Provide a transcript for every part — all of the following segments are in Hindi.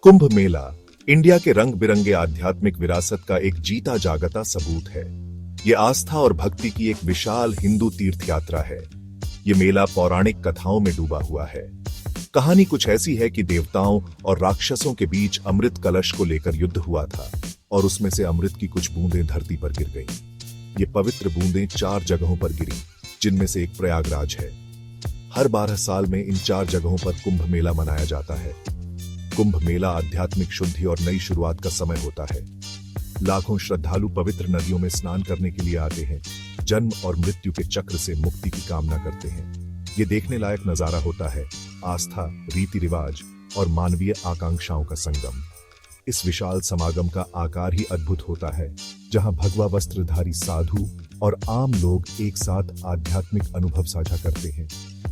कुंभ मेला इंडिया के रंग बिरंगे आध्यात्मिक विरासत का एक जीता जागता सबूत है। ये आस्था और भक्ति की एक विशाल हिंदू तीर्थ यात्रा है। ये मेला पौराणिक कथाओं में डूबा हुआ है। कहानी कुछ ऐसी है कि देवताओं और राक्षसों के बीच अमृत कलश को लेकर युद्ध हुआ था और उसमें से अमृत की कुछ बूंदें धरती पर गिर गईं। ये पवित्र बूंदें 4 जगहों पर गिरी, जिनमें से एक प्रयागराज है। हर 12 साल में इन 4 जगहों पर कुंभ मेला मनाया जाता है। कुंभ मेला आध्यात्मिक शुद्धि और नई शुरुआत का समय होता है। लाखों श्रद्धालु पवित्र नदियों में स्नान करने के लिए आते हैं, जन्म और मृत्यु के चक्र से मुक्ति की कामना करते हैं। ये देखने लायक नजारा होता है, आस्था, रीति रिवाज और मानवीय आकांक्षाओं का संगम। इस विशाल समागम का आकार ही अद्भुत होता है, जहां भगवा वस्त्रधारी साधु और आम लोग एक साथ आध्यात्मिक अनुभव साझा करते हैं।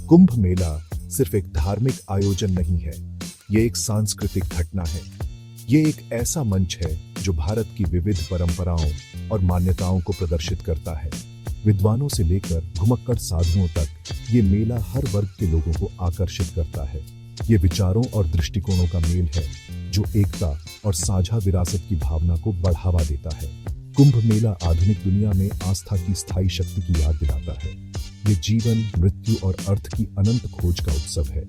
कुंभ मेला सिर्फ एक धार्मिक आयोजन नहीं है, ये एक सांस्कृतिक घटना है। ये एक ऐसा मंच है जो भारत की विविध परंपराओं और मान्यताओं को प्रदर्शित करता है। विद्वानों से लेकर घुमक्कड़ साधुओं तक ये मेला हर वर्ग के लोगों को आकर्षित करता है। ये विचारों और दृष्टिकोणों का मेल है जो एकता और साझा विरासत की भावना को बढ़ावा देता है। कुंभ मेला आधुनिक दुनिया में आस्था की स्थायी शक्ति की याद दिलाता है। ये जीवन, मृत्यु और अर्थ की अनंत खोज का उत्सव है।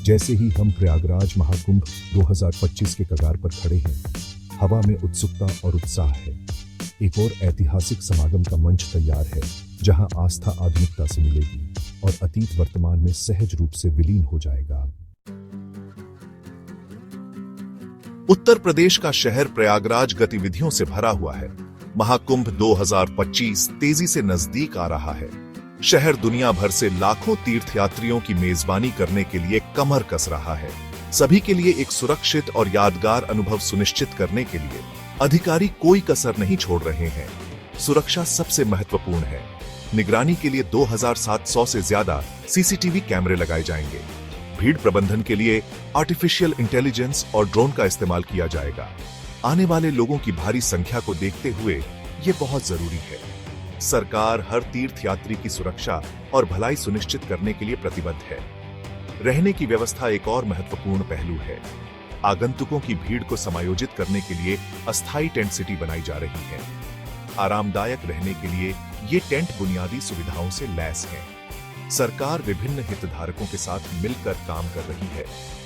जैसे ही हम प्रयागराज महाकुंभ 2025 के कगार पर खड़े हैं, हवा में उत्सुकता और उत्साह है। एक और ऐतिहासिक समागम का मंच तैयार है, जहां आस्था आधुनिकता से मिलेगी और अतीत वर्तमान में सहज रूप से विलीन हो जाएगा। उत्तर प्रदेश का शहर प्रयागराज गतिविधियों से भरा हुआ है। महाकुंभ 2025 तेजी से नजदीक आ रहा है। शहर दुनिया भर से लाखों तीर्थयात्रियों की मेजबानी करने के लिए कमर कस रहा है। सभी के लिए एक सुरक्षित और यादगार अनुभव सुनिश्चित करने के लिए अधिकारी कोई कसर नहीं छोड़ रहे हैं। सुरक्षा सबसे महत्वपूर्ण है। निगरानी के लिए 2700 से ज्यादा सीसीटीवी कैमरे लगाए जाएंगे। भीड़ प्रबंधन के लिए आर्टिफिशियल इंटेलिजेंस और ड्रोन का इस्तेमाल किया जाएगा। आने वाले लोगों की भारी संख्या को देखते हुए ये बहुत जरूरी है। सरकार हर तीर्थयात्री की सुरक्षा और भलाई सुनिश्चित करने के लिए प्रतिबद्ध है। रहने की व्यवस्था एक और महत्वपूर्ण पहलू है। आगंतुकों की भीड़ को समायोजित करने के लिए अस्थायी टेंट सिटी बनाई जा रही है। आरामदायक रहने के लिए ये टेंट बुनियादी सुविधाओं से लैस हैं। सरकार विभिन्न हितधारकों के साथ मिलकर काम कर रही है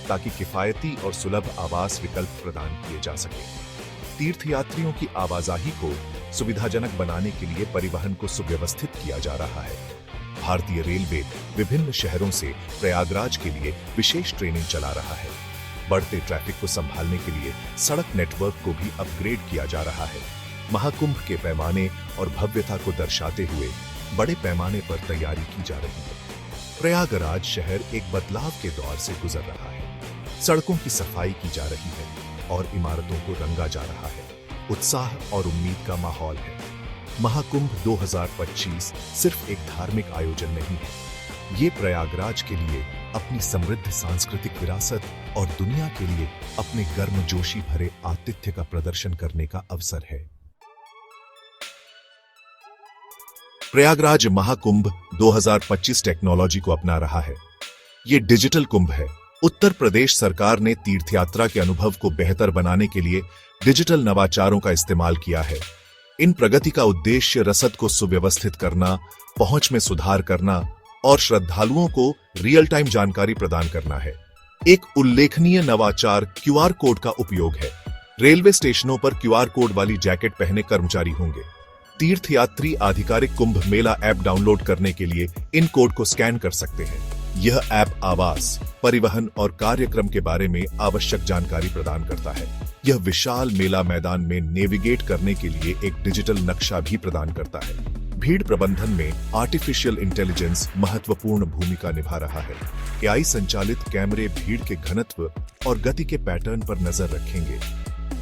ताकि किफायती और सुलभ आवास विकल्प प्रदान किए जा सके। तीर्थयात्रियों की आवाजाही को सुविधाजनक बनाने के लिए परिवहन को सुव्यवस्थित किया जा रहा है। भारतीय रेलवे विभिन्न शहरों से प्रयागराज के लिए विशेष ट्रेनें चला रहा है। बढ़ते ट्रैफिक को संभालने के लिए सड़क नेटवर्क को भी अपग्रेड किया जा रहा है। महाकुंभ के पैमाने और भव्यता को दर्शाते हुए बड़े पैमाने पर तैयारी की जा रही है। प्रयागराज शहर एक बदलाव के दौर से गुजर रहा है। सड़कों की सफाई की जा रही है और इमारतों को रंगा जा रहा है। उत्साह और उम्मीद का माहौल है। महाकुंभ 2025 सिर्फ एक धार्मिक आयोजन नहीं है, ये प्रयागराज के लिए अपनी समृद्ध सांस्कृतिक विरासत और दुनिया के लिए अपने गर्मजोशी भरे आतिथ्य का प्रदर्शन करने का अवसर है। प्रयागराज महाकुंभ 2025 टेक्नोलॉजी को अपना रहा है। ये डिजिटल कुंभ है। उत्तर प्रदेश सरकार ने तीर्थयात्रा के अनुभव को बेहतर बनाने के लिए डिजिटल नवाचारों का इस्तेमाल किया है। इन प्रगति का उद्देश्य रसद को सुव्यवस्थित करना, पहुंच में सुधार करना और श्रद्धालुओं को रियल टाइम जानकारी प्रदान करना है। एक उल्लेखनीय नवाचार क्यूआर कोड का उपयोग है। रेलवे स्टेशनों पर क्यूआर कोड वाली जैकेट पहने कर्मचारी होंगे। तीर्थयात्री आधिकारिक कुंभ मेला ऐप डाउनलोड करने के लिए इन कोड को स्कैन कर सकते हैं। यह ऐप आवास, परिवहन और कार्यक्रम के बारे में आवश्यक जानकारी प्रदान करता है। यह विशाल मेला मैदान में नेविगेट करने के लिए एक डिजिटल नक्शा भी प्रदान करता है। भीड़ प्रबंधन में आर्टिफिशियल इंटेलिजेंस महत्वपूर्ण भूमिका निभा रहा है। एआई संचालित कैमरे भीड़ के घनत्व और गति के पैटर्न पर नजर रखेंगे।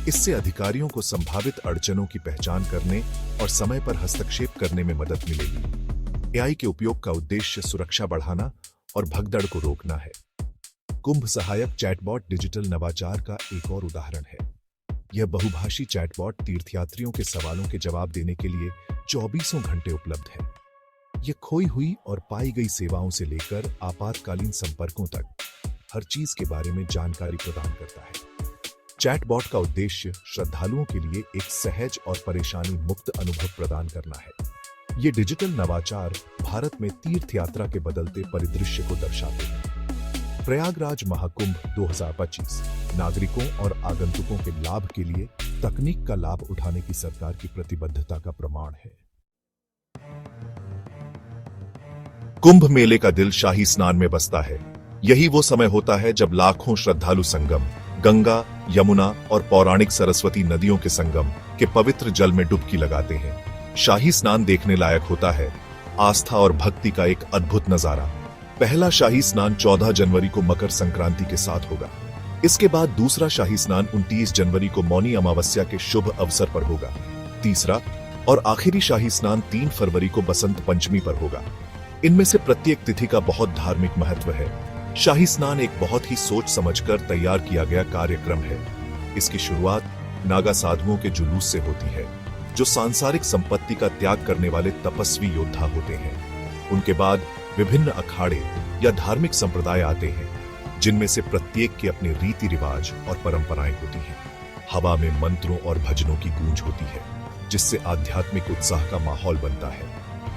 इससे अधिकारियों को संभावित अड़चनों की पहचान करने और समय पर हस्तक्षेप करने में मदद मिलेगी। एआई के उपयोग का उद्देश्य सुरक्षा बढ़ाना और भगदड़ को रोकना है। कुंभ सहायक चैटबॉट डिजिटल नवाचार का एक और उदाहरण है। यह बहुभाषी चैटबॉट तीर्थयात्रियों के सवालों के जवाब देने के लिए 24 घंटे उपलब्ध है। यह खोई हुई और पाई गई सेवाओं से लेकर आपातकालीन संपर्कों तक हर चीज के बारे में जानकारी प्रदान करता है। चैटबॉट का उद्देश्य श्रद्धालुओं के लिए एक सहज और परेशानी मुक्त अनुभव प्रदान करना है। ये डिजिटल नवाचार भारत में तीर्थ यात्रा के बदलते परिदृश्य को दर्शाते हैं। प्रयागराज महाकुंभ 2025 नागरिकों और आगंतुकों के लाभ के लिए तकनीक का लाभ उठाने की सरकार की प्रतिबद्धता का प्रमाण है। कुंभ मेले का दिल शाही स्नान में बसता है। यही वो समय होता है जब लाखों श्रद्धालु संगम, गंगा, यमुना और पौराणिक सरस्वती नदियों के संगम के पवित्र जल में डुबकी लगाते हैं। शाही स्नान देखने लायक होता है। आस्था और भक्ति का एक अद्भुत नजारा। पहला शाही स्नान 14 जनवरी को मकर संक्रांति के साथ होगा। इसके बाद दूसरा शाही स्नान 29 जनवरी को मौनी अमावस्या के शुभ अवसर पर होगा। तीसरा और आखिरी शाही स्नान 3 फरवरी को बसंत पंचमी पर होगा। इनमें से प्रत्येक तिथि का बहुत धार्मिक महत्व है। शाही स्नान एक बहुत ही सोच समझकर तैयार किया गया कार्यक्रम है। इसकी शुरुआत नागा साधुओं के जुलूस से होती है, जो सांसारिक संपत्ति का त्याग करने वाले तपस्वी योद्धा होते हैं। उनके बाद विभिन्न अखाड़े या धार्मिक संप्रदाय आते हैं, जिनमें से प्रत्येक के अपने रीति रिवाज और परंपराएं होती हैं। हवा में मंत्रों और भजनों की गूंज होती है, जिससे आध्यात्मिक उत्साह का माहौल बनता है।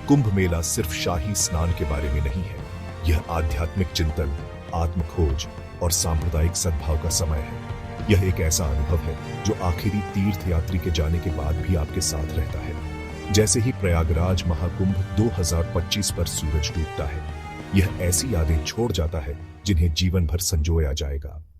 कुंभ मेला सिर्फ शाही स्नान के बारे में नहीं है। यह आध्यात्मिक चिंतन, आत्मखोज और सांप्रदायिक सद्भाव का समय है। यह एक ऐसा अनुभव है जो आखिरी तीर्थ यात्री के जाने के बाद भी आपके साथ रहता है। जैसे ही प्रयागराज महाकुंभ 2025 पर सूरज डूबता है, यह ऐसी यादें छोड़ जाता है जिन्हें जीवन भर संजोया जाएगा।